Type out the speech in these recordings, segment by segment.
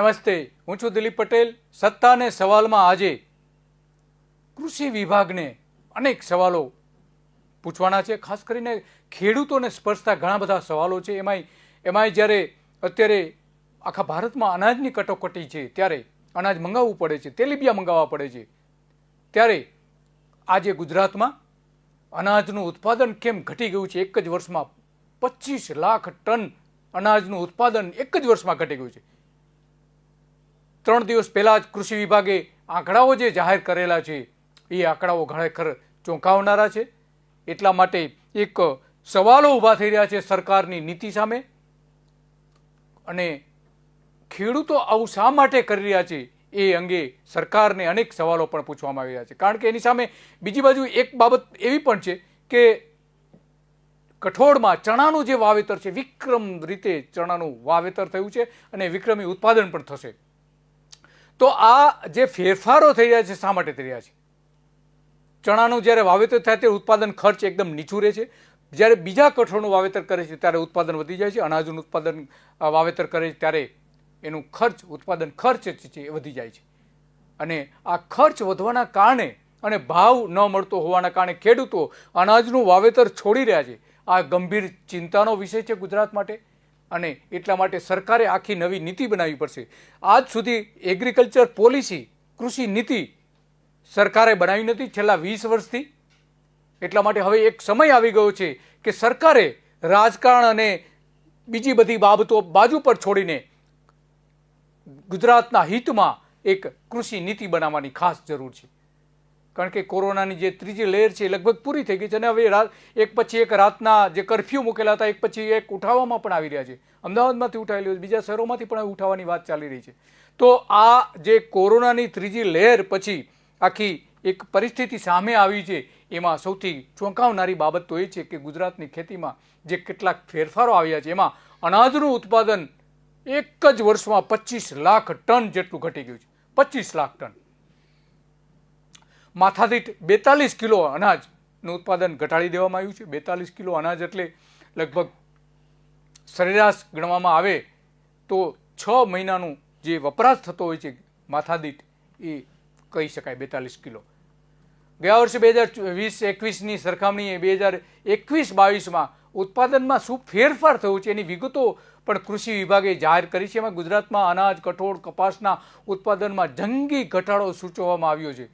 નમસ્તે, હું છું દિલીપ પટેલ. સત્તાને સવાલમાં આજે કૃષિ વિભાગને અનેક સવાલો પૂછવાના છે. ખાસ કરીને ખેડૂતોને સ્પર્શતા ઘણા બધા સવાલો છે. એમાંય જ્યારે અત્યારે આખા ભારતમાં અનાજની કટોકટી છે, ત્યારે અનાજ મંગાવવું પડે છે, તેલીબિયા મંગાવવા પડે છે, ત્યારે આજે ગુજરાતમાં અનાજનું ઉત્પાદન કેમ ઘટી ગયું છે? એક જ વર્ષમાં 25 લાખ ટન અનાજનું ઉત્પાદન એક જ વર્ષમાં ઘટી ગયું છે. 3 દિવસ પહેલા જ કૃષિ વિભાગે આંકડાઓ જે જાહેર કરેલા છે એ આંકડાઓ ખરેખર ચોંકાવનારા છે. એટલા માટે એક સવાલો ઊભા થઈ રહ્યા છે સરકારની નીતિ સામે, અને ખેડૂતો આવું શા માટે કરી રહ્યા છે એ અંગે સરકારને અનેક સવાલો પણ પૂછવામાં આવી રહ્યા છે. કારણ કે એની સામે બીજી બાજુ એક બાબત એવી પણ છે કે કઠોળમાં ચણાનું જે વાવેતર છે, વિક્રમ રીતે ચણાનું વાવેતર થયું છે અને વિક્રમી ઉત્પાદન પણ થશે. તો આ જે ફેરફારો થઈ રહ્યા છે શા માટે થઈ રહ્યા છે? ચણાનું જ્યારે વાવેતર થાય ત્યારે ઉત્પાદન ખર્ચ એકદમ નીચું રહે છે. જ્યારે બીજા કઠોળનું વાવેતર કરે છે ત્યારે ઉત્પાદન વધી જાય છે. અનાજનું ઉત્પાદન વાવેતર કરે છે ત્યારે એનું ઉત્પાદન ખર્ચ છે એ વધી જાય છે. અને આ ખર્ચ વધવાના કારણે અને ભાવ ન મળતો હોવાના કારણે ખેડૂતો અનાજનું વાવેતર છોડી રહ્યા છે. આ ગંભીર ચિંતાનો વિષય છે ગુજરાત માટે, અને એટલા માટે સરકારે આખી નવી નીતિ બનાવવી પડશે. આજ સુધી એગ્રીકલ્ચર પોલિસી, કૃષિ નીતિ સરકારે બનાવી નથી છેલ્લા 20 વર્ષથી. એટલા માટે હવે એક સમય આવી ગયો છે કે સરકારે રાજકારણ અને બીજી બધી બાબતો બાજુ પર છોડીને ગુજરાતના હિતમાં એક કૃષિ નીતિ બનાવવાની ખાસ જરૂર છે. કારણ કે કોરોનાની જે ત્રીજી લહેર છે એ લગભગ પૂરી થઈ ગઈ છે, અને હવે એક પછી એક રાતના જે કરફ્યુ મૂકેલા હતા એક પછી એક ઉઠાવવામાં પણ આવી રહ્યા છે. અમદાવાદમાંથી ઉઠાવેલી, બીજા શહેરોમાંથી પણ ઉઠાવવાની વાત ચાલી રહી છે. તો આ જે કોરોનાની ત્રીજી લહેર પછી આખી એક પરિસ્થિતિ સામે આવી છે, એમાં સૌથી ચોંકાવનારી બાબત તો એ છે કે ગુજરાતની ખેતીમાં જે કેટલાક ફેરફારો આવ્યા છે, એમાં અનાજનું ઉત્પાદન એક જ વર્ષમાં 25 લાખ ટન જેટલું ઘટી ગયું છે. 25 લાખ ટન. માથાદીઠ 42 કિલો અનાજનું ઉત્પાદન ઘટાડી દેવામાં આવ્યું છે. 42 કિલો અનાજ એટલે લગભગ સરેરાશ ગણવામાં આવે તો 6 મહિનાનું જે વપરાશ થતો હોય છે માથાદીઠ, એ કહી શકાય 42 કિલો. ગયા વર્ષે 2020-21ની સરખામણીએ 2021-22માં ઉત્પાદનમાં શું ફેરફાર થયો છે એની વિગતો પણ કૃષિ વિભાગે જાહેર કરી છે. એમાં ગુજરાતમાં અનાજ, કઠોળ, કપાસના ઉત્પાદનમાં જંગી ઘટાડો સૂચવવામાં આવ્યો છે.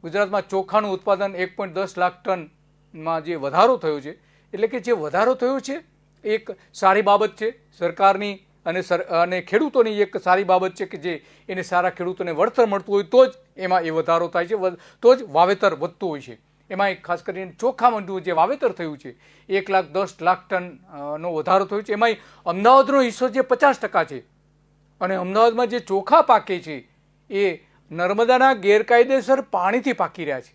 ગુજરાતમાં ચોખાનું ઉત્પાદન 1.10 લાખ ટનમાં જે વધારો થયો છે, એટલે કે જે વધારો થયો છે એક સારી બાબત છે સરકારની અને ખેડૂતોની એક સારી બાબત છે કે જે એને સારા ખેડૂતોને વળતર મળતું હોય તો જ એમાં એ વધારો થાય છે, તો જ વાવેતર વધતું હોય છે. એમાં ખાસ કરીને ચોખામાં જે વાવેતર થયું છે 1,10,00,000 ટનનો વધારો થયો છે. એમાંય અમદાવાદનો હિસ્સો જે 50% છે, અને અમદાવાદમાં જે ચોખા પાકે છે એ નર્મદાના ગેરકાયદેસર પાણીથી પાકી રહ્યા છે.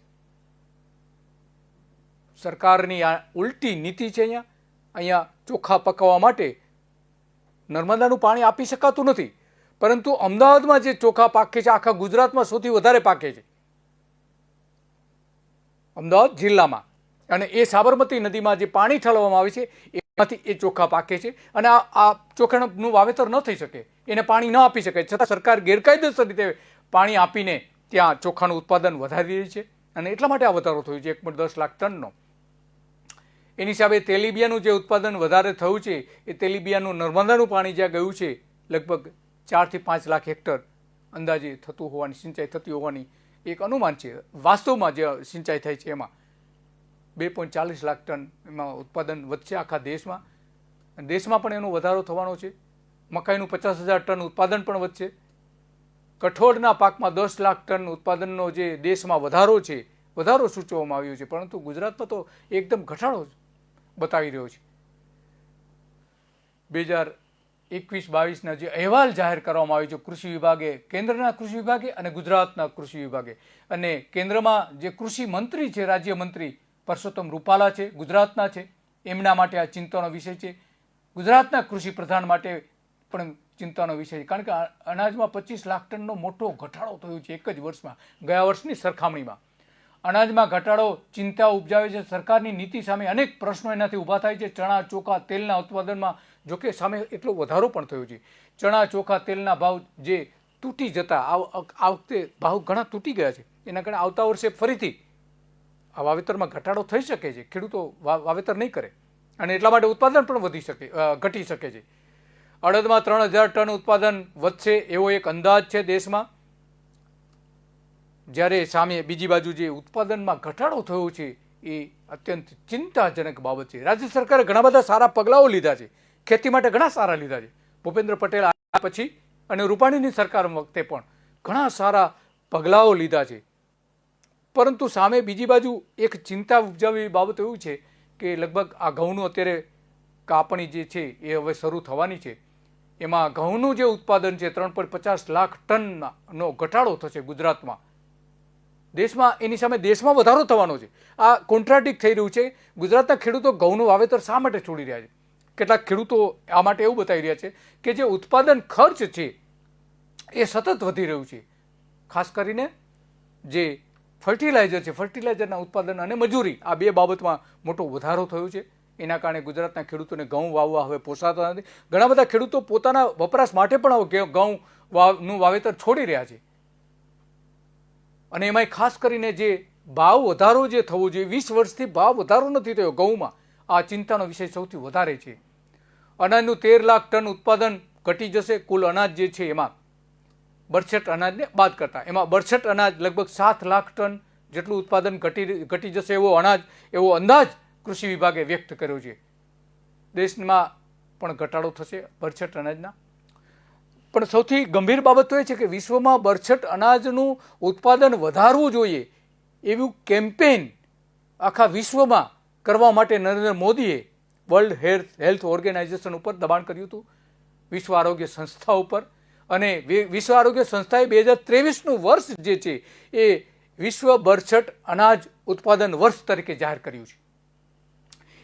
સરકારની આ ઉલટી નીતિ છે. અહીંયા ચોખા પકવવા માટે નર્મદાનું પાણી આપી શકાતું નથી, પરંતુ અમદાવાદમાં જે ચોખા પાકે છે આખા ગુજરાતમાં સૌથી વધારે પાકે છે, અમદાવાદ જિલ્લામાં. અને એ સાબરમતી નદીમાં જે પાણી ઠાલવવામાં આવે છે એમાંથી એ ચોખા પાકે છે. અને આ ચોખાનું વાવેતર ન થઈ શકે, એને પાણી ન આપી શકે, છતાં સરકાર ગેરકાયદેસર રીતે પાણી આપીને ત્યાં ચોખાનું ઉત્પાદન વધારી રહી છે. અને એટલા માટે આ વધારો થયો છે 1.10 લાખ ટનનો. એની સામે તેલીબિયાનું જે ઉત્પાદન વધારે થયું છે, એ તેલીબિયાનું નર્મદાનું પાણી જ્યાં ગયું છે લગભગ 4 થી 5 લાખ હેક્ટર અંદાજે થતું હોવાની, સિંચાઈ થતી હોવાની એક અનુમાન છે. વાસ્તવમાં જે સિંચાઈ થાય છે એમાં 2.40 લાખ ટન એમાં ઉત્પાદન વધશે આખા દેશમાં. દેશમાં પણ એનો વધારો થવાનો છે. મકાઈનું 50,000 ટન ઉત્પાદન પણ વધશે. કઠોળના પાકમાં 10 લાખ ટન ઉત્પાદનનો જે દેશમાં વધારો છે, વધારો સૂચવવામાં આવ્યો છે, પરંતુ ગુજરાતમાં તો એકદમ ઘટાડો બતાવી રહ્યો છે. 2021-22ના જે અહેવાલ જાહેર કરવામાં આવ્યો છે કૃષિ વિભાગે, કેન્દ્રના કૃષિ વિભાગે અને ગુજરાતના કૃષિ વિભાગે, અને કેન્દ્રમાં જે કૃષિ મંત્રી છે, રાજ્યમંત્રી પરસોત્તમ રૂપાલા છે, ગુજરાતના છે, એમના માટે આ ચિંતાનો વિષય છે. ગુજરાતના કૃષિ પ્રધાન માટે પણ ચિંતાનો વિષય છે. કારણ કે અનાજમાં 25 લાખ ટનનો મોટો ઘટાડો થયો છે એક જ વર્ષમાં, ગયા વર્ષની સરખામણીમાં. અનાજમાં ઘટાડો ચિંતા ઉપજાવે છે. સરકારની નીતિ સામે અનેક પ્રશ્નો એનાથી ઊભા થાય છે. ચણા, ચોખા, તેલના ઉત્પાદનમાં જોકે સામે એટલો વધારો પણ થયો છે. ચણા ચોખા તેલના ભાવ જે તૂટી જતા આ વખતે ભાવ ઘણા તૂટી ગયા છે. એના કારણે આવતા વર્ષે ફરીથી આ વાવેતરમાં ઘટાડો થઈ શકે છે. ખેડૂતો વાવેતર નહીં કરે અને એટલા માટે ઉત્પાદન પણ ઘટી શકે છે. અડદમાં 3000 ટન ઉત્પાદન વધશે એવો એક અંદાજ છે દેશમાં. જ્યારે સામે બીજી બાજુ જે ઉત્પાદનમાં ઘટાડો થયો છે એ અત્યંત ચિંતાજનક બાબત છે. રાજ્ય સરકારે ઘણા બધા સારા પગલાઓ લીધા છે, ખેતી માટે ઘણા સારા લીધા છે. ભૂપેન્દ્ર પટેલ આવ્યા પછી અને રૂપાણીની સરકાર વખતે પણ ઘણા સારા પગલાઓ લીધા છે. પરંતુ સામે બીજી બાજુ એક ચિંતા ઉપજાવી બાબત એવું છે કે લગભગ આ ઘઉંનું અત્યારે કાપણી જે છે એ હવે શરૂ થવાની છે. એમાં ઘઉંનું જે ઉત્પાદન છે 3.50 લાખ ટનનો ઘટાડો થશે ગુજરાતમાં. દેશમાં એની સામે દેશમાં વધારો થવાનો છે. આ કોન્ટ્રાડિક્ટ થઈ રહ્યું છે. ગુજરાતના ખેડૂતો ઘઉંનું વાવેતર શા માટે છોડી રહ્યા છે? કેટલાક ખેડૂતો આ માટે એવું બતાવી રહ્યા છે કે જે ઉત્પાદન ખર્ચ છે એ સતત વધી રહ્યું છે. ખાસ કરીને જે ફર્ટિલાઇઝર છે, ફર્ટિલાઇઝરના ઉત્પાદન અને મજૂરી, આ બે બાબતમાં મોટો વધારો થયો છે. એના કારણે ગુજરાતના ખેડૂતોને ઘઉં વાવવા હવે પોસાતા નથી. ઘણા બધા ખેડૂતો પોતાના વપરાશ માટે પણ હવે ઘઉંનું વાવેતર છોડી રહ્યા છે. અને એમાંય ખાસ કરીને જે ભાવ વધારો જે થવો જોઈએ, 20 વર્ષથી ભાવ વધારો નથી થયો ઘઉંમાં. આ ચિંતાનો વિષય સૌથી વધારે છે. અનાજનું 13 લાખ ટન ઉત્પાદન ઘટી જશે. કુલ અનાજ જે છે એમાં બરછટ અનાજને બાદ કરતા એમાં બરછટ અનાજ લગભગ 7 લાખ ટન જેટલું ઉત્પાદન ઘટી જશે એવો અંદાજ કૃષિ વિભાગે વ્યક્ત કર્યો છે. દેશમાં પણ ઘટાડો થશે બરછટ અનાજના. પણ સૌથી ગંભીર બાબત તો એ છે કે વિશ્વમાં બરછટ અનાજનું ઉત્પાદન વધારવું જોઈએ એવું કેમ્પેઇન આખા વિશ્વમાં કરવા માટે નરેન્દ્ર મોદીએ વર્લ્ડ હેલ્થ ઓર્ગેનાઇઝેશન ઉપર દબાણ કર્યું હતું, વિશ્વ આરોગ્ય સંસ્થા ઉપર. અને વિશ્વ આરોગ્ય સંસ્થાએ 2023નું વર્ષ જે છે એ વિશ્વ બરછટ અનાજ ઉત્પાદન વર્ષ તરીકે જાહેર કર્યું છે.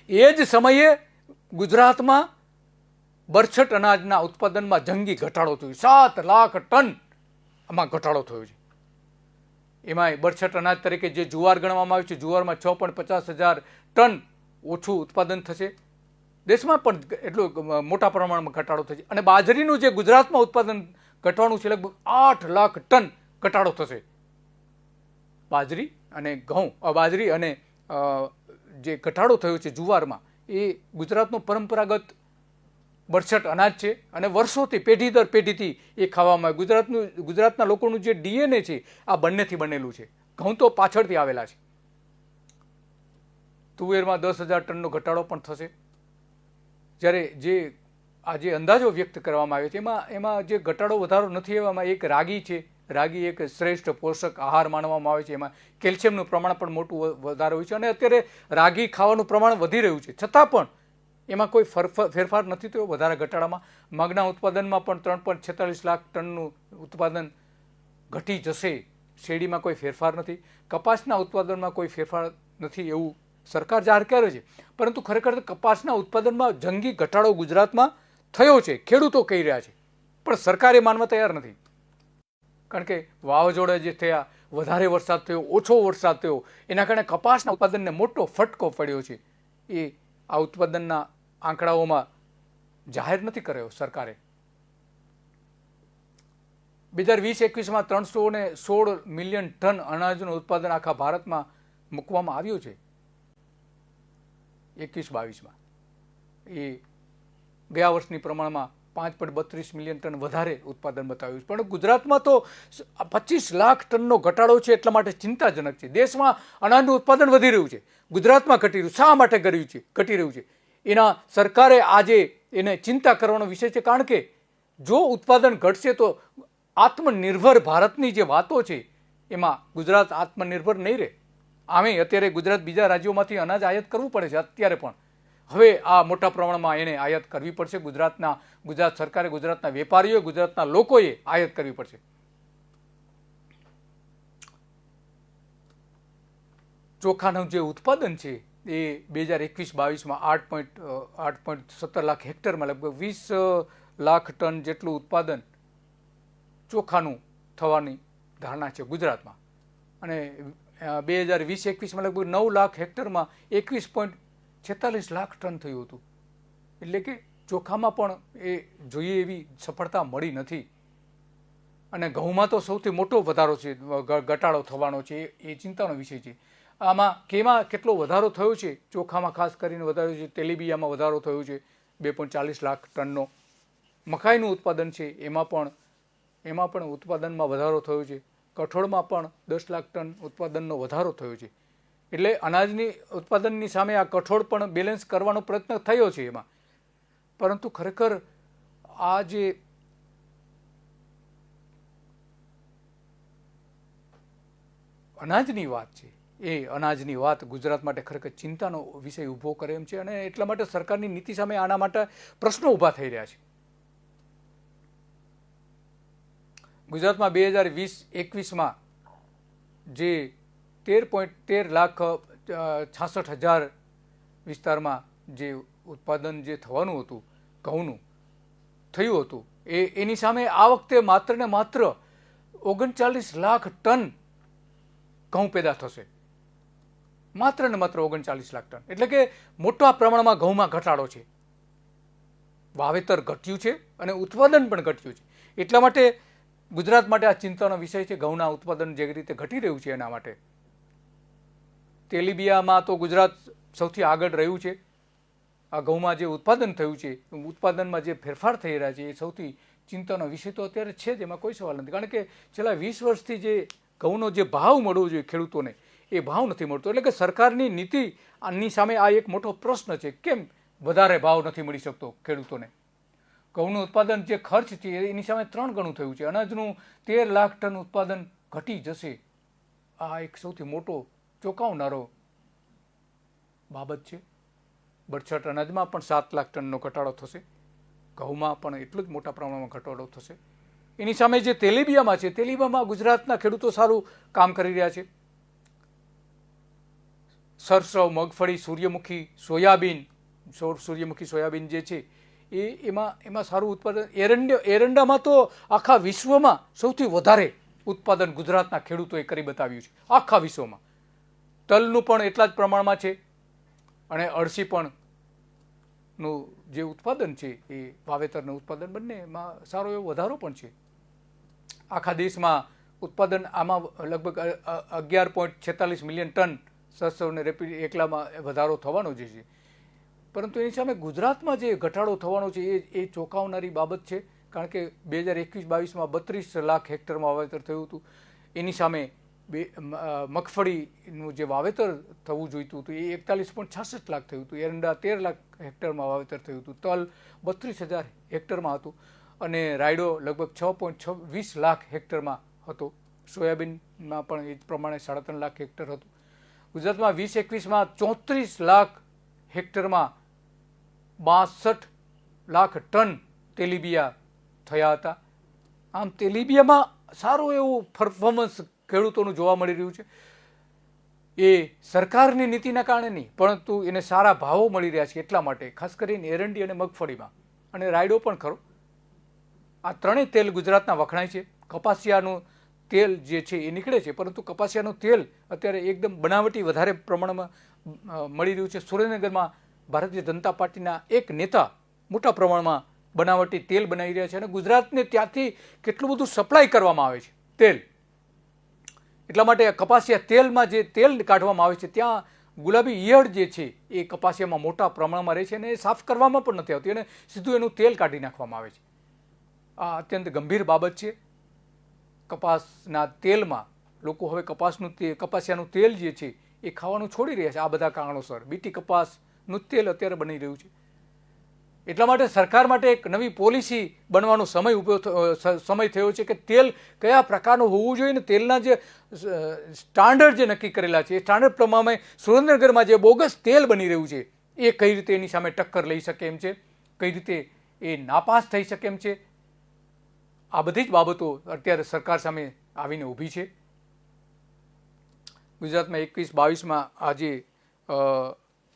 એ જ સમયે ગુજરાતમાં બરછટ અનાજના ઉત્પાદનમાં જંગી ઘટાડો થયો. 7 લાખ ટન આમાં ઘટાડો થયો છે. એમાંય બરછટ અનાજ તરીકે જે જુવાર ગણવામાં આવ્યું છે, જુવારમાં 6.50 હજાર ટન ઓછું ઉત્પાદન થશે. દેશમાં પણ એટલો મોટા પ્રમાણમાં ઘટાડો થશે. અને બાજરીનું જે ગુજરાતમાં ઉત્પાદન ઘટવાનું છે લગભગ 8 લાખ ટન ઘટાડો થશે. બાજરી અને જે ઘટાડો થયો છે જુવારમાં એ ગુજરાતનો પરંપરાગત બરછટ અનાજ છે અને વર્ષોથી પેઢી દર પેઢીથી એ ખાવામાં આવે. ગુજરાતના લોકોનું જે ડીએનએ છે આ બંનેથી બનેલું છે. ઘઉં તો પાછળથી આવેલા છે. તુવેરમાં 10,000 ટનનો ઘટાડો પણ થશે. જ્યારે જે અંદાજો વ્યક્ત કરવામાં આવે છે એમાં જે ઘટાડો વધારો નથી એવામાં એક રાગી છે. રાગી એક શ્રેષ્ઠ પોષક આહાર માનવામાં આવે છે. એમાં કેલ્શિયમનું પ્રમાણ પણ મોટું વધારે હોય છે અને અત્યારે રાગી ખાવાનું પ્રમાણ વધી રહ્યું છે. છતાં પણ એમાં કોઈ ફેરફાર નથી થયો વધારે ઘટાડામાં. મગના ઉત્પાદનમાં પણ 3.46 લાખ ટનનું ઉત્પાદન ઘટી જશે. શેરડીમાં કોઈ ફેરફાર નથી. કપાસના ઉત્પાદનમાં કોઈ ફેરફાર નથી એવું સરકાર જાહેર કરે છે. પરંતુ ખરેખર કપાસના ઉત્પાદનમાં જંગી ઘટાડો ગુજરાતમાં થયો છે, ખેડૂતો કહી રહ્યા છે. પણ સરકાર એ માનવા તૈયાર નથી. કારણ કે વાવાઝોડા જે થયા, વધારે વરસાદ થયો, ઓછો વરસાદ થયો, એના કારણે કપાસના ઉત્પાદનને મોટો ફટકો પડ્યો છે. એ આ ઉત્પાદનના આંકડાઓમાં જાહેર નથી કર્યો સરકારે. 2020-21માં 316 મિલિયન ટન અનાજનું ઉત્પાદન આખા ભારતમાં મૂકવામાં આવ્યું છે. 21-22માં એ ગયા વર્ષની પ્રમાણમાં 5.32 મિલિયન ટન વધારે ઉત્પાદન બતાવ્યું છે. પણ ગુજરાતમાં તો 25 લાખ ટનનો ઘટાડો છે. એટલા માટે ચિંતાજનક છે. દેશમાં અનાજનું ઉત્પાદન વધી રહ્યું છે, ગુજરાતમાં ઘટી રહ્યું. શા માટે ઘટી રહ્યું છે? એના સરકારે આજે એને ચિંતા કરવાનો વિષય છે. કારણ કે જો ઉત્પાદન ઘટશે તો આત્મનિર્ભર ભારતની જે વાતો છે એમાં ગુજરાત આત્મનિર્ભર નહીં રહે. આમે અત્યારે ગુજરાત બીજા રાજ્યોમાંથી અનાજ આયાત કરવું પડે છે અત્યારે પણ. હવે આ મોટા પ્રમાણમાં એને આયાત કરવી પડશે. ગુજરાત સરકારે, ગુજરાતના વેપારીઓએ, ગુજરાતના લોકોએ આયાત કરવી પડશે. ચોખાનું જે ઉત્પાદન છે એ 2021-22માં 8.17 લાખ હેક્ટરમાં લગભગ 20 લાખ ટન જેટલું ઉત્પાદન ચોખાનું થવાની ધારણા છે ગુજરાતમાં. અને 2020-21માં લગભગ 9 લાખ હેક્ટરમાં 21.46 લાખ ટન થયું હતું. એટલે કે ચોખામાં પણ એ જોઈએ એવી સફળતા મળી નથી. અને ઘઉંમાં તો સૌથી મોટો વધારો છે, ઘટાડો થવાનો છે, એ ચિંતાનો વિષય છે. આમાં કેટલો વધારો થયો છે? ચોખામાં ખાસ કરીને વધારો છે, તેલીબિયામાં વધારો થયો છે 2.40 લાખ ટનનો. મકાઈનું ઉત્પાદન છે એમાં પણ ઉત્પાદનમાં વધારો થયો છે. કઠોળમાં પણ 10 લાખ ટન ઉત્પાદનનો વધારો થયો છે. એટલે અનાજની ઉત્પાદનની સામે આ કઠોળ પણ બેલેન્સ કરવાનો પ્રયત્ન થયો છે એમાં. પરંતુ ખરેખર આ જે અનાજની વાત છે એ અનાજની વાત ગુજરાત માટે ખરેખર ચિંતાનો વિષય ઊભો કરે એમ છે. અને એટલા માટે સરકારની નીતિ સામે આના માટે પ્રશ્નો ઊભા થઈ રહ્યા છે. ગુજરાતમાં 2020-21માં જે 13.13 લાખ 66,000 વિસ્તારમાં જે ઉત્પાદન જે થવાનું હતું ઘઉંનું થયું હતું, એની સામે આ વખતે માત્ર ને માત્ર 39 લાખ ટન ઘઉં પેદા થશે. માત્ર ને માત્ર 39 લાખ ટન. એટલે કે મોટા પ્રમાણમાં ઘઉંમાં ઘટાડો છે. વાવેતર ઘટ્યું છે અને ઉત્પાદન પણ ઘટ્યું છે. એટલા માટે ગુજરાત માટે આ ચિંતાનો વિષય છે. ઘઉંના ઉત્પાદન જે રીતે ઘટી રહ્યું છે એના માટે. તેલીબિયામાં તો ગુજરાત સૌથી આગળ રહ્યું છે. આ ઘઉંમાં જે ઉત્પાદન થયું છે, ઉત્પાદનમાં જે ફેરફાર થઈ રહ્યા છે, એ સૌથી ચિંતાનો વિષય તો અત્યારે છે જ, એમાં કોઈ સવાલ નથી. કારણ કે છેલ્લા 20 વર્ષથી જે ઘઉંનો જે ભાવ મળવો જોઈએ ખેડૂતોને, એ ભાવ નથી મળતો. એટલે કે સરકારની નીતિ આની સામે આ એક મોટો પ્રશ્ન છે. કેમ વધારે ભાવ નથી મળી શકતો ખેડૂતોને? ઘઉંનું ઉત્પાદન જે ખર્ચ છે એની સામે 3 ગણું થયું છે. અનાજનું 13 લાખ ટન ઉત્પાદન ઘટી જશે. આ એક સૌથી મોટો ચોંકાવનારો બાબત છે. બરછટ અનાજમાં પણ 7 લાખ ટનનો ઘટાડો થશે. ઘઉંમાં પણ એટલું જ મોટા પ્રમાણમાં ઘટાડો થશે. એની સામે જે તેલીબિયામાં છે, તેલીબિયામાં ગુજરાતના ખેડૂતો સારું કામ કરી રહ્યા છે. સરસવ, મગફળી, સૂર્યમુખી સોયાબીન જે છે એમાં સારું ઉત્પાદન. એરંડામાં તો આખા વિશ્વમાં સૌથી વધારે ઉત્પાદન ગુજરાતના ખેડૂતોએ કરી બતાવ્યું છે. આખા વિશ્વમાં તલનું પણ એટલા જ પ્રમાણમાં છે. અને અળસી પણ નું જે ઉત્પાદન છે એ વાવેતરનું ઉત્પાદન બંનેમાં સારો એવો વધારો પણ છે. આખા દેશમાં ઉત્પાદન આમાં લગભગ 11.46 મિલિયન ટન સરસવને રેપિડ એકલામાં વધારો થવાનો જે છે. પરંતુ એની સામે ગુજરાતમાં જે ઘટાડો થવાનો છે એ ચોંકાવનારી બાબત છે. કારણ કે 2021-22માં 32 લાખ હેક્ટરમાં વાવેતર થયું હતું. એની સામે મગફળીનું જે વાવેતર થવું જોઈતું હતું એ 41.66 લાખ થયું હતું. એરંડા 13 લાખ હેક્ટરમાં વાવેતર થયું હતું. તલ 32,000 હેક્ટરમાં હતું. અને રાયડો લગભગ 6.26 લાખ હેક્ટરમાં હતો. સોયાબીનમાં પણ એ જ પ્રમાણે 3.5 લાખ હેક્ટર હતું. ગુજરાતમાં 2021માં 34 લાખ હેક્ટરમાં 62 લાખ ટન તેલીબિયા થયા હતા. આમ તેલીબિયામાં સારું એવું પરફોર્મન્સ ખેડૂતોનું જોવા મળી રહ્યું છે. એ સરકારની નીતિના કારણે નહીં, પરંતુ એને સારા ભાવો મળી રહ્યા છે એટલા માટે. ખાસ કરીને એરંડી અને મગફળીમાં, અને રાયડો પણ ખરો. આ ત્રણેય તેલ ગુજરાતના વખણાય છે. કપાસિયાનું તેલ જે છે એ નીકળે છે, પરંતુ કપાસિયાનું તેલ અત્યારે એકદમ બનાવટી વધારે પ્રમાણમાં મળી રહ્યું છે. સુરેન્દ્રનગરમાં ભારતીય જનતા પાર્ટીના એક નેતા મોટા પ્રમાણમાં બનાવટી તેલ બનાવી રહ્યા છે. અને ગુજરાતને ત્યાંથી કેટલું બધું સપ્લાય કરવામાં આવે છે તેલ. એટલા માટે કપાસિયા તેલમાં જે તેલ કાઢવામાં આવે છે ત્યાં ગુલાબી ઈયળ જે છે એ કપાસિયામાં મોટા પ્રમાણમાં રહે છે અને એ સાફ કરવામાં પણ નથી આવતી અને સીધું એનું તેલ કાઢી નાખવામાં આવે છે. આ અત્યંત ગંભીર બાબત છે. કપાસના તેલમાં લોકો હવે કપાસિયાનું તેલ જે છે એ ખાવાનું છોડી રહ્યા છે આ બધા કારણોસર. બીટી કપાસનું તેલ અત્યારે બની રહ્યું છે. એટલા માટે સરકાર માટે એક નવી પોલિસી બનવાનો સમય થયો છે કે તેલ કયા પ્રકારનું હોવું જોઈએ ને તેલના જે સ્ટાન્ડર્ડ જે નક્કી કરેલા છે એ સ્ટાન્ડર્ડ પ્રમાણે સુરેન્દ્રનગરમાં જે બોગસ તેલ બની રહ્યું છે એ કઈ રીતે એની સામે ટક્કર લઈ શકે એમ છે, કઈ રીતે એ નાપાસ થઈ શકે એમ છે. આ બધી જ બાબતો અત્યારે સરકાર સામે આવીને ઊભી છે. ગુજરાતમાં 21-22માં આજે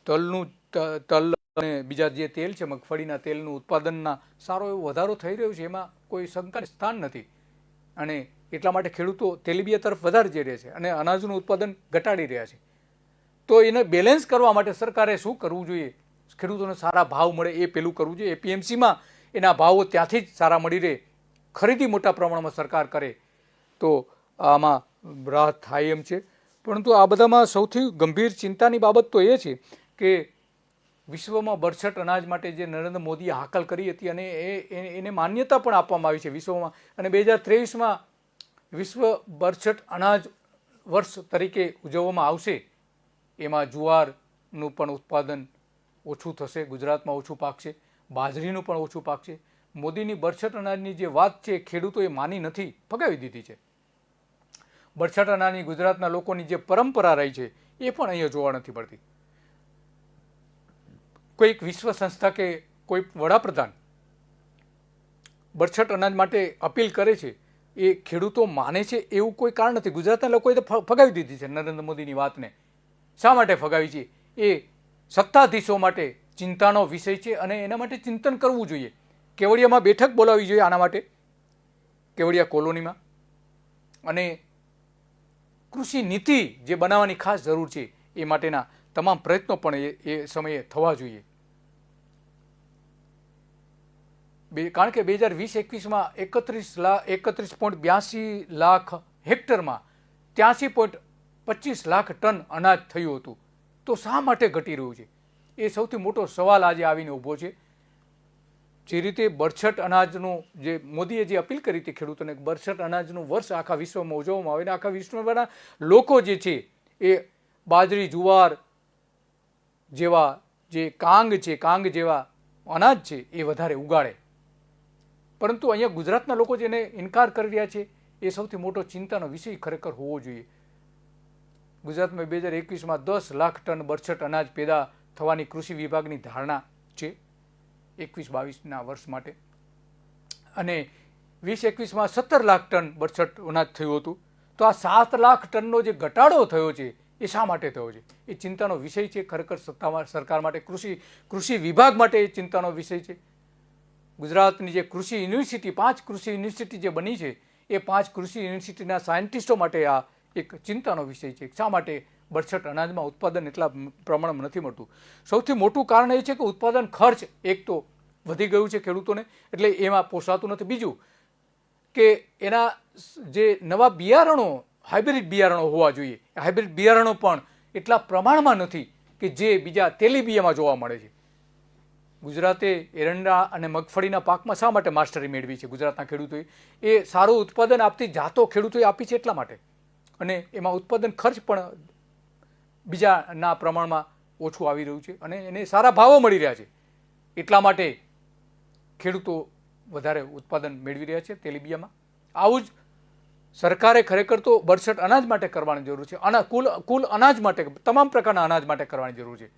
તલ અને બીજા જે તેલ છે મગફળીના તેલનું ઉત્પાદનના સારો એવો વધારો થઈ રહ્યો છે. એમાં કોઈ શંકાને સ્થાન નથી. અને એટલા માટે ખેડૂતો તેલીબિયા તરફ વધારે જઈ રહ્યા છે અને અનાજનું ઉત્પાદન ઘટાડી રહ્યા છે. તો એને બેલેન્સ કરવા માટે સરકારે શું કરવું જોઈએ? ખેડૂતોને સારા ભાવ મળે એ પેલું કરવું જોઈએ. એપીએમસીમાં એના ભાવો ત્યાંથી જ સારા મળી રહે, ખરીદી મોટા પ્રમાણમાં સરકાર કરે તો આમાં રાહત થાય એમ છે. પરંતુ આ બધામાં સૌથી ગંભીર ચિંતાની બાબત તો એ છે કે વિશ્વમાં બરછટ અનાજ માટે જે નરેન્દ્ર મોદીએ હાકલ કરી હતી અને એને માન્યતા પણ આપવામાં આવી છે વિશ્વમાં, અને 2023માં વિશ્વ બરછટ અનાજ વર્ષ તરીકે ઉજવવામાં આવશે. એમાં જુવારનું પણ ઉત્પાદન ઓછું થશે, ગુજરાતમાં ઓછું પાકશે, બાજરીનું પણ ઓછું પાકશે. મોદીની બરછટ અનાજની જે વાત છે ખેડૂતોએ માની નથી, ફગાવી દીધી છે. બરછટ અનાજની ગુજરાતના લોકોની જે પરંપરા રહી છે એ પણ અહીંયા જોવા નથી મળતી. કોઈક વિશ્વ સંસ્થા કે કોઈ વડાપ્રધાન બરછટ અનાજ માટે અપીલ કરે છે, એ ખેડૂતો માને છે એવું કોઈ કારણ નથી. ગુજરાતના લોકોએ તો ફગાવી દીધી છે નરેન્દ્ર મોદીની વાતને. શા માટે ફગાવી છે? એ સત્તાધીશો માટે ચિંતાનો વિષય છે અને એના માટે ચિંતન કરવું જોઈએ. કેવડિયામાં બેઠક બોલાવવી જોઈએ આના માટે, કેવડિયા કોલોનીમાં, અને કૃષિ નીતિ જે બનાવવાની ખાસ જરૂર છે એ માટેના તમામ પ્રયત્નો પણ એ સમયે થવા જોઈએ. કારણ કે 2020-21માં 31.82 લાખ હેક્ટરમાં 83.25 લાખ ટન અનાજ થયું હતું. તો શા માટે ઘટી રહ્યું છે એ સૌથી મોટો સવાલ આજે આવીને ઊભો છે. જે રીતે બરછટ અનાજનું જે મોદીએ જે અપીલ કરી હતી ખેડૂતોને, બરછટ અનાજનું વર્ષ આખા વિશ્વમાં ઉજવવામાં આવે ને આખા વિશ્વના લોકો જે છે એ બાજરી, જુવાર જેવા જે કાંગ છે, કાંગ જેવા અનાજ છે એ વધારે ઉગાડે. પરંતુ અહીંયા ગુજરાતના લોકો જેને ઇનકાર કરી રહ્યા છે એ સૌથી મોટો ચિંતાનો વિષય ખરેખર હોવો જોઈએ. ગુજરાતમાં 2021માં 10 લાખ ટન બરછટ અનાજ પેદા થવાની કૃષિ વિભાગની ધારણા છે 21-22ના વર્ષ માટે, અને 20-21માં 17 લાખ ટન બરછટ અનાજ થયું હતું. તો આ 7 લાખ ટનનો જે ઘટાડો થયો છે એ શા માટે થયો છે? એ ચિંતાનો વિષય છે ખરેખર સત્તાવાર સરકાર માટે, કૃષિ વિભાગ માટે એ ચિંતાનો વિષય છે. ગુજરાતની જે કૃષિ યુનિવર્સિટી, 5 કૃષિ યુનિવર્સિટી જે બની છે એ 5 કૃષિ યુનિવર્સિટીના સાયન્ટિસ્ટો માટે આ એક ચિંતાનો વિષય છે. શા માટે બરછટ અનાજમાં ઉત્પાદન એટલા પ્રમાણમાં નથી મળતું? સૌથી મોટું કારણ એ છે કે ઉત્પાદન ખર્ચ એક તો વધી ગયું છે ખેડૂતોને, એટલે એમાં પોસાતું નથી. બીજું કે એના જે નવા બિયારણો, હાઇબ્રિડ બિયારણો હોવા જોઈએ, હાઇબ્રિડ બિયારણો પણ એટલા પ્રમાણમાં નથી કે જે બીજા તેલીબિયામાં જોવા મળે છે. ગુજરાતે એરંડા અને મગફળીના પાકમાં શા માટે માસ્ટરી મેળવી છે ગુજરાતના ખેડૂતોએ? એ સારું ઉત્પાદન આપતી જાતો ખેડૂતોએ આપી છે એટલા માટે, અને એમાં ઉત્પાદન ખર્ચ પણ બીજાના પ્રમાણમાં ઓછું આવી રહ્યું છે અને એને સારા ભાવો મળી રહ્યા છે. એટલા માટે ખેડૂતો વધારે ઉત્પાદન મેળવી રહ્યા છે તેલીબિયામાં. આવું જ સરકારે ખરેખર તો બરછટ અનાજ માટે કરવાની જરૂર છે, કુલ અનાજ માટે, તમામ પ્રકારના અનાજ માટે કરવાની જરૂર છે.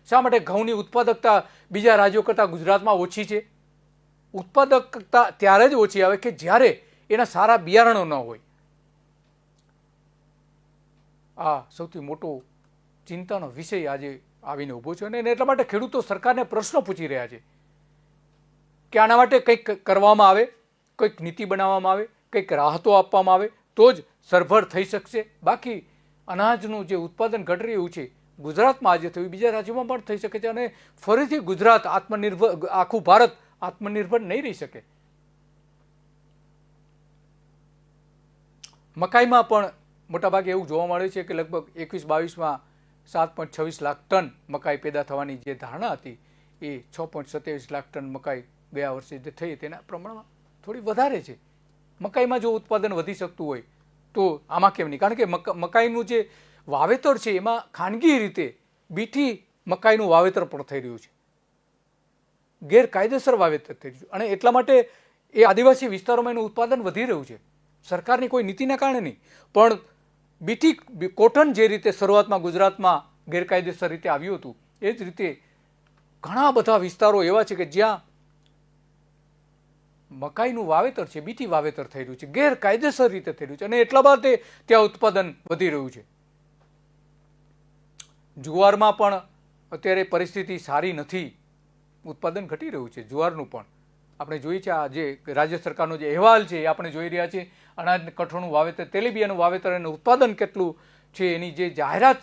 શા માટે ઘઉંની ઉત્પાદકતા બીજા રાજ્યો કરતાં ગુજરાતમાં ઓછી છે? ઉત્પાદકતા ત્યારે જ ઓછી આવે કે જ્યારે એના સારા બિયારણો ન હોય. આ સૌથી મોટો ચિંતાનો વિષય આજે આવીને ઊભો છે અને એટલા માટે ખેડૂતો સરકારને પ્રશ્નો પૂછી રહ્યા છે કે આના માટે કંઈક કરવામાં આવે, કંઈક નીતિ બનાવવામાં આવે, કંઈક રાહતો આપવામાં આવે તો જ સરભર થઈ શકશે. બાકી અનાજનું જે ઉત્પાદન ઘટી રહ્યું છે ગુજરાતમાં આજે થયું, બીજા રાજ્યોમાં પણ થઈ શકે છે અને ફરીથી ગુજરાત આત્મનિર્ભર, આખું ભારત આત્મનિર્ભર નહીં રહી શકે. મકાઈમાં પણ મોટાભાગે એવું જોવા મળે છે કે લગભગ 21-22માં 7.26 લાખ ટન મકાઈ પેદા થવાની જે ધારણા હતી એ 6.27 લાખ ટન મકાઈ ગયા વર્ષે જે થઈ તેના પ્રમાણમાં થોડી વધારે છે. મકાઈમાં જો ઉત્પાદન વધી શકતું હોય તો આમાં કેમ નહીં? કારણ કે મકાઈનું જે વાવેતર છે એમાં ખાનગી રીતે બીટી મકાઈનું વાવેતર પણ થઈ રહ્યું છે, ગેરકાયદેસર વાવેતર થઈ રહ્યું છે, અને એટલા માટે એ આદિવાસી વિસ્તારોમાં એનું ઉત્પાદન વધી રહ્યું છે. સરકારની કોઈ નીતિના કારણે નહીં, પણ બીટી કોટન જે રીતે શરૂઆતમાં ગુજરાતમાં ગેરકાયદેસર રીતે આવ્યું હતું એ જ રીતે ઘણા બધા વિસ્તારો એવા છે કે જ્યાં મકાઈનું વાવેતર છે, બીટી વાવેતર થઈ રહ્યું છે, ગેરકાયદેસર રીતે થઈ રહ્યું છે, અને એટલા માટે ત્યાં ઉત્પાદન વધી રહ્યું છે. જુવારમાં પણ અત્યારે પરિસ્થિતિ સારી નથી, ઉત્પાદન ઘટી રહ્યું છે જુવારનું પણ. આપણે જોઈએ છે આ જે રાજ્ય સરકારનો જે અહેવાલ છે એ આપણે જોઈ રહ્યા છીએ. અનાજ કઠોળનું વાવેતર, તેલીબિયાનું વાવેતર અને ઉત્પાદન કેટલું છે એની જે જાહેરાત,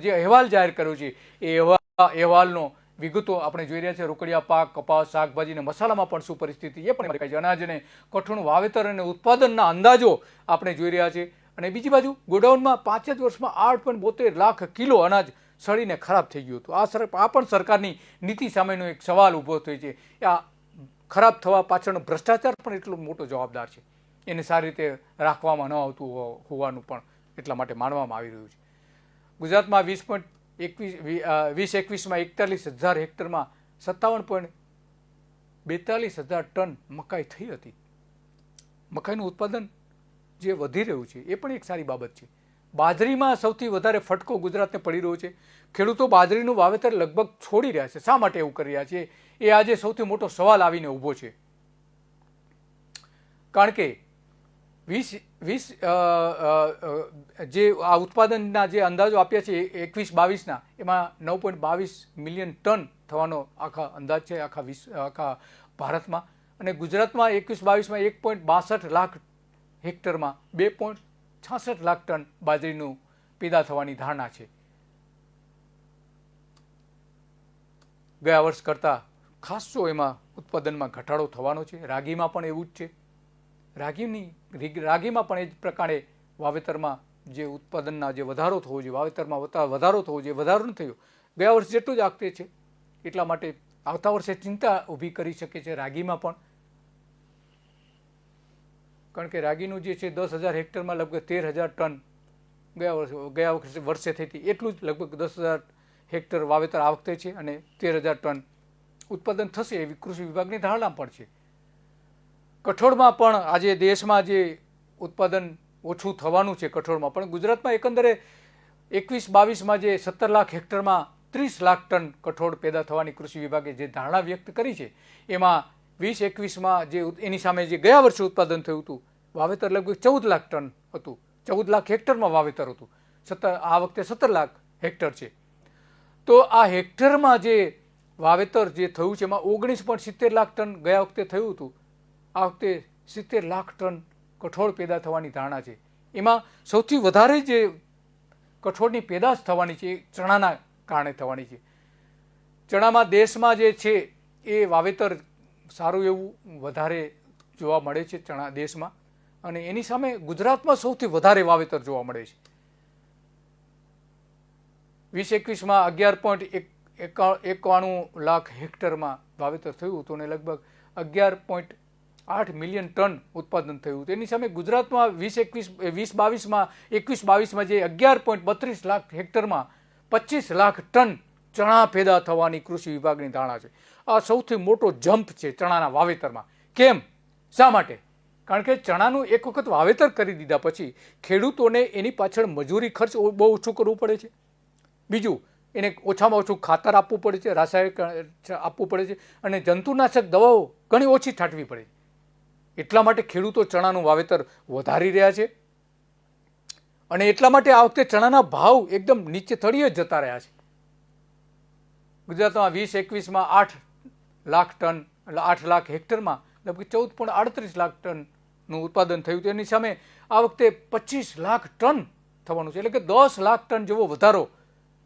જે અહેવાલ જાહેર કર્યો છે એ અહેવાલનો વિગતો આપણે જોઈ રહ્યા છે. રોકડિયા પાક, કપાસ, શાકભાજી અને મસાલામાં પણ શું પરિસ્થિતિ એ પણ દેખાય છે. અનાજ અને કઠોળનું વાવેતર અને ઉત્પાદનના અંદાજો આપણે જોઈ રહ્યા છે. અને બીજી બાજુ ગોડાઉનમાં 5 જ વર્ષમાં 8.72 લાખ કિલો અનાજ સડીને ખરાબ થઈ ગયું હતું. આ પણ સરકારની નીતિ સામેનો એક સવાલ ઊભો થયો છે. આ ખરાબ થવા પાછળનો ભ્રષ્ટાચાર પણ એટલો મોટો જવાબદાર છે. એને સારી રીતે રાખવામાં ન આવતું હોવાનું પણ એટલા માટે માનવામાં આવી રહ્યું છે. ગુજરાતમાં 2021માં 41,000 હેક્ટરમાં 57.42 ટન મકાઈ થઈ હતી. મકાઈનું ઉત્પાદન જે વધી રહ્યું છે એ પણ એક સારી બાબત છે. બાજરીમાં સૌથી વધારે ફટકો ગુજરાતને પડી રહ્યો છે. ખેડૂતો બાજરીનું વાવેતર લગભગ છોડી રહ્યા છે. શા માટે એવું કરી રહ્યા છે એ આજે સૌથી મોટો સવાલ આવીને ઊભો છે. કારણ કે જે આ ઉત્પાદનના જે અંદાજો આપ્યા છે 21-22ના, એમાં 9.22 મિલિયન ટન થવાનો આખા અંદાજ છે આખા ભારતમાં. અને ગુજરાતમાં 21-22માં 1.62 લાખ હેક્ટરમાં 2.66 લાખ ટન બાજરીનું પેદા થવાની ધારણા છે. ગયા વર્ષ કરતાં ખાસો એમાં ઉત્પાદનમાં ઘટાડો થવાનો છે. રાગીમાં પણ એવું જ છે. રાગીમાં પણ એ જ પ્રકારે વાવેતરમાં જે ઉત્પાદનના જે વધારો થવો જોઈએ, વાવેતરમાં વધારો થવો જોઈએ, વધારો ન થયો. ગયા વર્ષ જેટલું જ આગતે છે. એટલા માટે આવતા વર્ષે ચિંતા ઊભી કરી શકે છે રાગીમાં પણ. કારણ કે રાગીનું જે છે 10,000 હેક્ટરમાં લગભગ 13,000 ટન ગયા વર્ષે થઈ હતી. એટલું જ લગભગ 10,000 હેક્ટર વાવેતર આ વખતે છે અને 13,000 ટન ઉત્પાદન થશે એવી કૃષિ વિભાગની ધારણા પણ છે. કઠોળમાં પણ આજે દેશમાં જે ઉત્પાદન ઓછું થવાનું છે કઠોળમાં, પણ ગુજરાતમાં એકંદરે 21-22માં જે 17 લાખ હેક્ટરમાં 30 લાખ ટન કઠોળ પેદા થવાની કૃષિ વિભાગે જે ધારણા વ્યક્ત કરી છે, એમાં 20-21માં જે એની સામે જે ગયા વર્ષે ઉત્પાદન થયું હતું વાવેતર લગભગ 14 લાખ ટન હતું. 14 લાખ હેક્ટરમાં વાવેતર હતું. આ વખતે 17 લાખ હેક્ટર છે. તો આ હેક્ટરમાં જે વાવેતર જે થયું છે એમાં 19.70 લાખ ટન ગયા વખતે થયું હતું. આ વખતે 70 લાખ ટન કઠોળ પેદા થવાની ધારણા છે. એમાં સૌથી વધારે જે કઠોળની પેદાશ થવાની છે એ ચણાના કારણે થવાની છે. ચણામાં દેશમાં જે છે એ વાવેતર સારું એવું વધારે જોવા મળે છે ચણા દેશમાં, અને એની સામે ગુજરાતમાં સૌથી વધારે વાવેતર જોવા મળે છે. 20-21માં 11.91 લાખ હેક્ટરમાં વાવેતર થયું હતું અને લગભગ 11.8 મિલિયન ટન ઉત્પાદન થયું હતું. એની સામે ગુજરાતમાં 21-22માં જે 11.32 લાખ હેક્ટરમાં 25 લાખ ટન ચણા પેદા થવાની કૃષિ વિભાગની ધારણા છે. આ સૌથી મોટો જમ્પ છે ચણાના વાવેતરમાં. કેમ? શા માટે? કારણ કે ચણાનું એક વખત વાવેતર કરી દીધા પછી ખેડૂતોને એની પાછળ મજૂરી ખર્ચ બહુ ઓછું કરવું પડે છે. બીજું, એને ઓછામાં ઓછું ખાતર આપવું પડે છે, રાસાયણિક આપવું પડે છે, અને જંતુનાશક દવાઓ ઘણી ઓછી છાંટવી પડે છે. એટલા માટે ખેડૂતો ચણાનું વાવેતર વધારી રહ્યા છે. અને એટલા માટે આ વખતે ચણાના ભાવ એકદમ નીચે તળિયે જતા રહ્યા છે. ગુજરાતમાં 20-21માં 8 લાખ ટન, 8 લાખ હેક્ટરમાં લગભગ 14.38 લાખ ટનનું ઉત્પાદન થયું હતું. એની સામે આ વખતે 25 લાખ ટન થવાનું છે. એટલે કે 10 લાખ ટન જેવો વધારો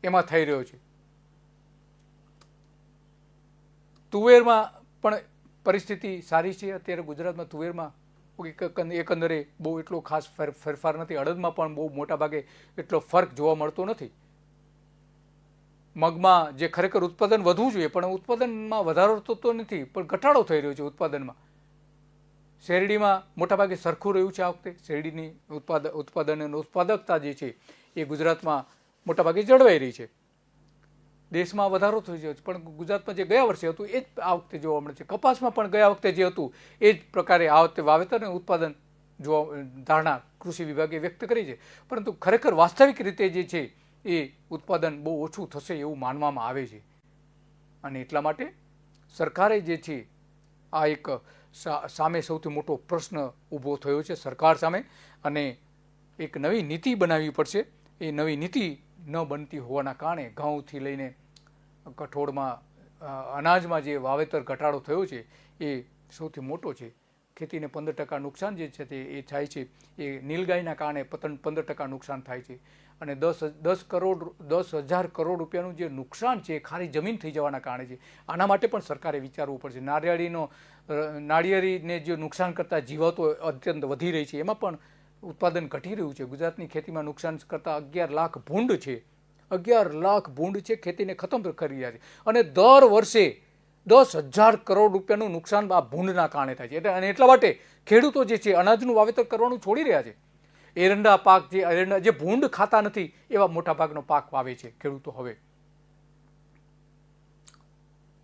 એમાં થઈ રહ્યો છે. તુવેરમાં પણ પરિસ્થિતિ સારી છે. અત્યારે ગુજરાતમાં તુવેરમાં એકંદરે બહુ એટલો ખાસ ફેરફાર નથી. અડદમાં પણ બહુ મોટા ભાગે એટલો ફરક જોવા મળતો નથી. મગમાં જે ખરેખર ઉત્પાદન વધવું જોઈએ પણ ઉત્પાદનમાં વધારો થતો નથી, પણ ઘટાડો થઈ રહ્યો છે ઉત્પાદનમાં. શેરડીમાં મોટાભાગે સરખું રહ્યું છે આ વખતે. શેરડીની ઉત્પાદન અને ઉત્પાદકતા જે છે એ ગુજરાતમાં મોટાભાગે જળવાઈ રહી છે. દેશમાં વધારો થયો છે પણ ગુજરાતમાં જે ગયા વર્ષે હતું એ જ આ વખતે જોવા મળે છે. કપાસમાં પણ ગયા વખતે જે હતું એ જ પ્રકારે આ વખતે વાવેતર અને ઉત્પાદન ધારણા કૃષિ વિભાગે વ્યક્ત કરી છે. પરંતુ ખરેખર વાસ્તવિક રીતે જે છે એ ઉત્પાદન બહુ ઓછું થશે એવું માનવામાં આવે છે. અને એટલા માટે સરકારે જે છે આ એક સામે સૌથી મોટો પ્રશ્ન ઊભો થયો છે સરકાર સામે, અને એક નવી નીતિ બનાવવી પડશે. એ નવી નીતિ ન બનતી હોવાના કારણે ઘઉંથી લઈને કઠોળમાં અનાજમાં જે વાવેતર ઘટાડો થયો છે એ સૌથી મોટો છે. ખેતીને 15% નુકસાન જે છે તે એ થાય છે. એ નીલગાયના કારણે 15% નુકસાન થાય છે. અને 10,000 કરોડ રૂપિયાનું જે નુકસાન છે એ ખાલી જમીન થઈ જવાના કારણે છે. આના માટે પણ સરકારે વિચારવું પડશે. નાળિયેરીને જે નુકસાન કરતા જીવાતો અત્યંત વધી રહી છે, એમાં પણ ઉત્પાદન ઘટી રહ્યું છે. ગુજરાતની ખેતીમાં નુકસાન કરતા 11 લાખ ભૂંડ છે. 11 લાખ ભૂંડ છે, ખેતીને ખતમ કરી રહ્યા છે. અને દર વર્ષે 10,000 કરોડ રૂપિયાનું નુકસાન આ ભૂંડના કારણે થાય છે. અને એટલા માટે ખેડૂતો જે છે અનાજનું વાવેતર કરવાનું છોડી રહ્યા છે. એરંડા પાક જે ભૂંડ ખાતા નથી એવા મોટા ભાગનો પાક વાવે છે ખેડૂતો હવે.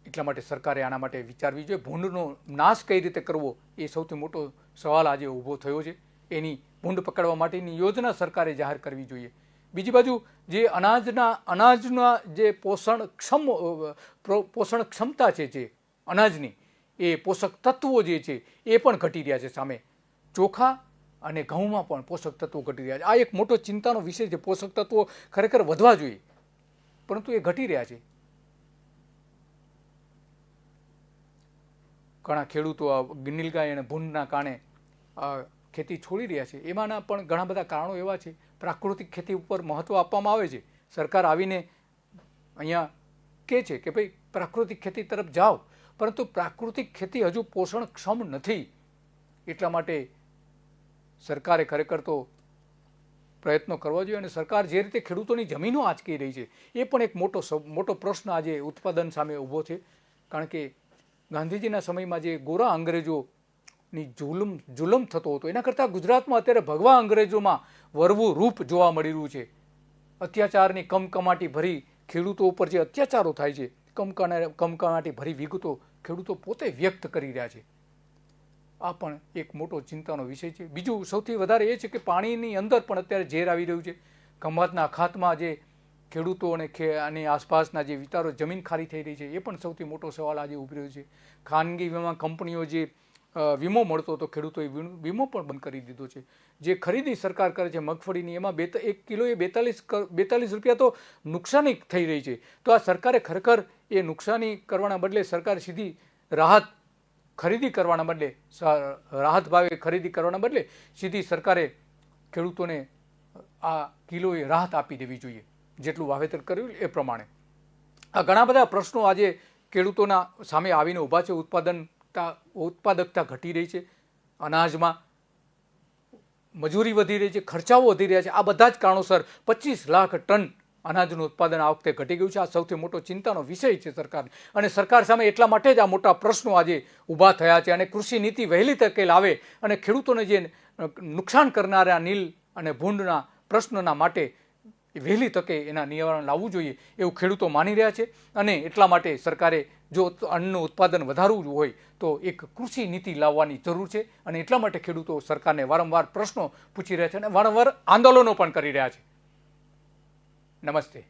એટલા માટે સરકારે આના માટે વિચારવી જોઈએ. ભૂંડનો નાશ કઈ રીતે કરવો એ સૌથી મોટો સવાલ આજે ઊભો થયો છે. એની ભૂંડ પકડવા માટેની યોજના સરકારે જાહેર કરવી જોઈએ. બીજી બાજુ જે અનાજના જે પોષણ ક્ષમતા છે જે અનાજની, એ પોષક તત્વો જે છે એ પણ ઘટી રહ્યા છે. સામે ચોખા અને ઘઉંમાં પણ પોષક તત્વો ઘટી રહ્યા છે. આ એક મોટો ચિંતાનો વિષય છે. પોષક તત્વો ખરેખર વધવા જોઈએ, પરંતુ એ ઘટી રહ્યા છે. ઘણા ખેડૂતો આ નીલગાય અને ભૂંડના કારણે ખેતી છોડી રહ્યા છે. એમાંના પણ ઘણા બધા કારણો એવા છે. પ્રાકૃતિક ખેતી ઉપર મહત્વ આપવામાં આવે છે. સરકાર આવીને અહીંયા કહે છે કે ભાઈ પ્રાકૃતિક ખેતી તરફ જાઓ, પરંતુ પ્રાકૃતિક ખેતી હજુ પોષણક્ષમ નથી. એટલા માટે સરકારે ખરેખર તો પ્રયત્નો કરવા જોઈએ. અને સરકાર જે રીતે ખેડૂતોની જમીનો આંચકી રહી છે એ પણ એક મોટો પ્રશ્ન આજે ઉત્પાદન સામે ઊભો છે. કારણ કે ગાંધીજીના સમયમાં જે ગોરા અંગ્રેજોની જુલમ થતો હતો, એના કરતાં ગુજરાતમાં અત્યારે ભગવા અંગ્રેજોમાં વરવું રૂપ જોવા મળી રહ્યું છે. અત્યાચારની કમકમાટી ભરી ખેડૂતો ઉપર જે અત્યાચારો થાય છે, કમકમાટી ભરી વિગતો ખેડૂતો પોતે વ્યક્ત કરી રહ્યા છે. આ પણ એક મોટો ચિંતાનો વિષય છે. બીજું સૌથી વધારે એ છે કે પાણીની અંદર પણ અત્યારે ઝેર આવી રહ્યું છે. ખંભાતના અખાતમાં જે ખેડૂતો અને આની આસપાસના જે વિસ્તારો જમીન ખાલી થઈ રહી છે, એ પણ સૌથી મોટો સવાલ આજે ઉભી રહ્યો છે. ખાનગી વીમા કંપનીઓ જે વીમો મળતો હતો ખેડૂતોએ વીમો પણ બંધ કરી દીધો છે. જે ખરીદી સરકાર કરે છે મગફળીની, એમાં 1 કિલોએ 42 રૂપિયા તો નુકસાની થઈ રહી છે. તો આ સરકારે ખરેખર એ નુકસાની કરવાના બદલે સરકાર સીધી રાહત ભાવે ખરીદી કરવાના બદલે સીધી સરકારે ખેડૂતોને આ કિલોએ રાહત આપી દેવી જોઈએ, જેટલું વાવેતર કર્યું એ પ્રમાણે. આ ઘણા બધા પ્રશ્નો આજે ખેડૂતોના સામે આવીને ઊભા છે. ઉત્પાદકતા ઘટી રહી છે, અનાજમાં મજૂરી વધી રહી છે, ખર્ચાઓ વધી રહ્યા છે. આ બધા જ કારણોસર 25 લાખ ટન અનાજનું ઉત્પાદન આ વખતે ઘટી ગયું છે. આ સૌથી મોટો ચિંતાનો વિષય છે સરકારને. અને સરકાર સામે એટલા માટે જ આ મોટા પ્રશ્નો આજે ઊભા થયા છે. અને કૃષિ નીતિ વહેલી તકે લાવે અને ખેડૂતોને જે નુકસાન કરનારા નીલ અને ભૂંડના પ્રશ્નના માટે વહેલી તકે એના નિવારણ લાવવું જોઈએ એવું ખેડૂતો માની રહ્યા છે. અને એટલા માટે સરકારે જો અન્નનું ઉત્પાદન વધારવું હોય તો એક કૃષિ નીતિ લાવવાની જરૂર છે. અને એટલા માટે ખેડૂતો સરકારને વારંવાર પ્રશ્નો પૂછી રહ્યા છે અને વારંવાર આંદોલનો પણ કરી રહ્યા છે. નમસ્તે.